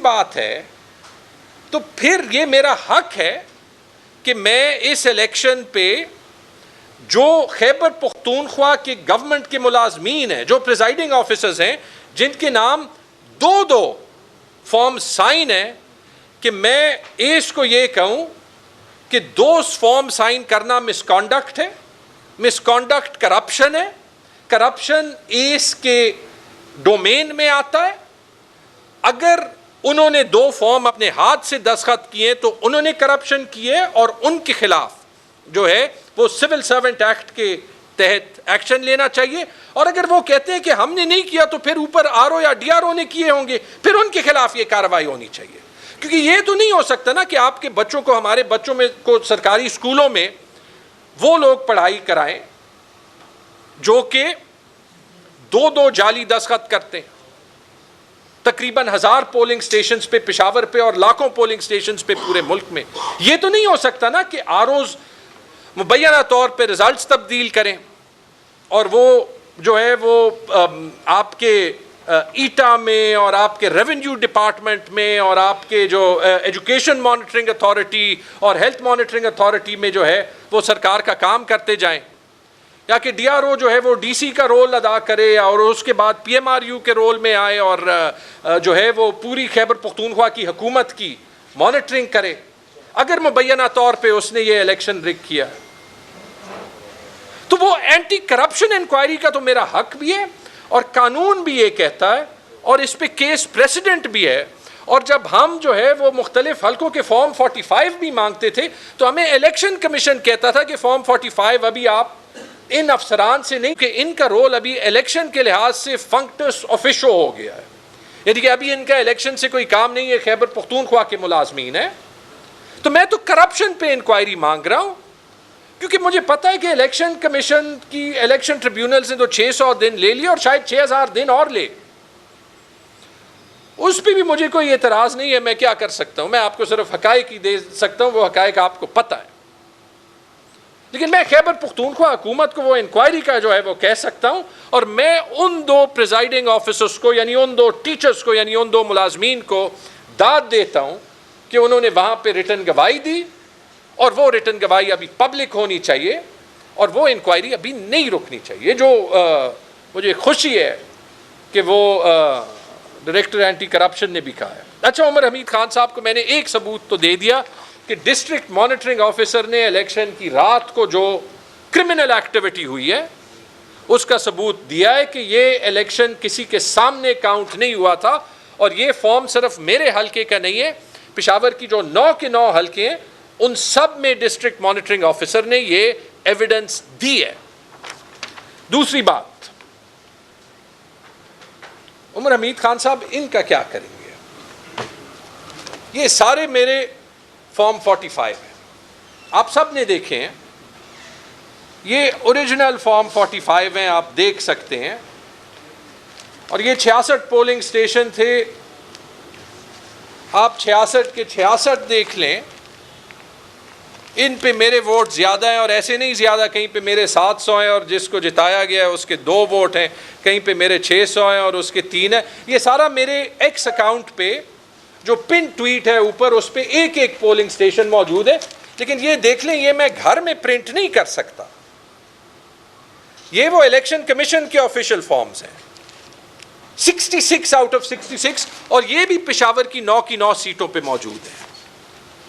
بات ہے تو پھر یہ میرا حق ہے کہ میں اس الیکشن پہ جو خیبر پختونخوا کے گورنمنٹ کے ملازمین ہیں, جو پریزائڈنگ آفیسرز ہیں, جن کے نام دو فارم سائن ہیں, کہ میں اس کو یہ کہوں کہ 2 فارم سائن کرنا مس کانڈکٹ ہے, مس کانڈکٹ کرپشن ہے, کرپشن اس کے ڈومین میں آتا ہے. اگر انہوں نے 2 فارم اپنے ہاتھ سے دستخط کیے تو انہوں نے کرپشن کی ہے, اور ان کے خلاف جو ہے وہ سول سرونٹ ایکٹ کے تحت ایکشن لینا چاہیے. اور اگر وہ کہتے ہیں کہ ہم نے نہیں کیا تو پھر اوپر آر او یا ڈی آر او نے کیے ہوں گے, پھر ان کے خلاف یہ کارروائی ہونی چاہیے. کیونکہ یہ تو نہیں ہو سکتا نا کہ آپ کے بچوں کو, ہمارے بچوں میں کو سرکاری اسکولوں میں وہ لوگ پڑھائی کرائیں جو کہ 2 جعلی دستخط کرتے ہیں. تقریباً 1000 پولنگ سٹیشنز پہ پشاور پہ اور لاکھوں پولنگ سٹیشنز پہ پورے ملک میں. یہ تو نہیں ہو سکتا نا کہ آر اوز مبینہ طور پہ رزلٹس تبدیل کریں, اور وہ جو ہے وہ آپ کے ایٹا میں اور آپ کے ریونیو ڈپارٹمنٹ میں اور آپ کے جو ایجوکیشن مانیٹرنگ اتھارٹی اور ہیلتھ مانیٹرنگ اتھارٹی میں جو ہے وہ سرکار کا کام کرتے جائیں, یا کہ ڈی آر او جو ہے وہ ڈی سی کا رول ادا کرے اور اس کے بعد پی ایم آر یو کے رول میں آئے اور جو ہے وہ پوری خیبر پختونخوا کی حکومت کی مانیٹرنگ کرے. اگر مبینہ طور پہ اس نے یہ الیکشن رگ کیا تو وہ اینٹی کرپشن انکوائری کا تو میرا حق بھی ہے, اور قانون بھی یہ کہتا ہے, اور اس پہ کیس پریسیڈنٹ بھی ہے. اور جب ہم جو ہے وہ مختلف حلقوں کے فارم 45 بھی مانگتے تھے تو ہمیں الیکشن کمیشن کہتا تھا کہ فارم 45 ابھی آپ ان افسران سے نہیں, کہ ان کا رول ابھی الیکشن کے لحاظ سے فنکٹس آفیشو ہو گیا ہے, یعنی کہ ابھی ان کا الیکشن سے کوئی کام نہیں ہے, خیبر پختونخوا کے ملازمین ہیں. تو میں تو کرپشن پہ انکوائری مانگ رہا ہوں, کیونکہ مجھے پتا ہے کہ الیکشن کمیشن کی الیکشن ٹریبیونلز نے تو 600 دن لے لیے اور شاید 6000 دن اور لے, اس پہ بھی مجھے کوئی اعتراض نہیں ہے. میں کیا کر سکتا ہوں, میں آپ کو صرف حقائق ہی دے سکتا ہوں, وہ حقائق آپ کو پتہ ہے. لیکن میں خیبر پختونخوا حکومت کو وہ انکوائری کا جو ہے وہ کہہ سکتا ہوں, اور میں ان 2 پریزائڈنگ آفیسرز کو, یعنی ان 2 ٹیچرز کو, یعنی ان 2 ملازمین کو داد دیتا ہوں کہ انہوں نے وہاں پہ ریٹن گواہی دی, اور وہ ریٹن گواہی ابھی پبلک ہونی چاہیے, اور وہ انکوائری ابھی نہیں رکنی چاہیے. جو مجھے خوشی ہے کہ وہ ڈائریکٹر اینٹی کرپشن نے بھی کہا ہے. اچھا, عمر حمید خان صاحب کو میں نے ایک ثبوت تو دے دیا کہ ڈسٹرکٹ مانیٹرنگ آفیسر نے الیکشن کی رات کو جو کرمنل ایکٹیویٹی ہوئی ہے اس کا ثبوت دیا ہے کہ یہ الیکشن کسی کے سامنے کاؤنٹ نہیں ہوا تھا, اور یہ فارم صرف میرے حلقے کا نہیں ہے, پشاور کی جو 9 کے 9 حلقے ہیں ان سب میں ڈسٹرکٹ مانیٹرنگ آفیسر نے یہ ایویڈنس دی ہے. دوسری بات, عمر حمید خان صاحب ان کا کیا کریں گے؟ یہ سارے میرے فارم 45 ہیں, آپ سب نے دیکھے ہیں, یہ اوریجنل فارم 45 ہیں, آپ دیکھ سکتے ہیں. اور یہ 66 پولنگ سٹیشن تھے, آپ 66 کے 66 دیکھ لیں, ان پہ میرے ووٹ زیادہ ہیں, اور ایسے نہیں زیادہ, کہیں پہ میرے 700 ہیں اور جس کو جتایا گیا ہے اس کے 2 ووٹ ہیں, کہیں پہ میرے 600 ہیں اور اس کے 3 ہیں. یہ سارا میرے ایکس اکاؤنٹ پہ جو پن ٹویٹ ہے اوپر, اس پہ ایک پولنگ سٹیشن موجود ہے. لیکن یہ دیکھ لیں, یہ میں گھر میں پرنٹ نہیں کر سکتا, یہ وہ الیکشن کمیشن کے آفیشیل فارمز ہیں, 66 آؤٹ آف 66, اور یہ بھی پشاور کی 9 کی 9 سیٹوں پہ موجود ہیں.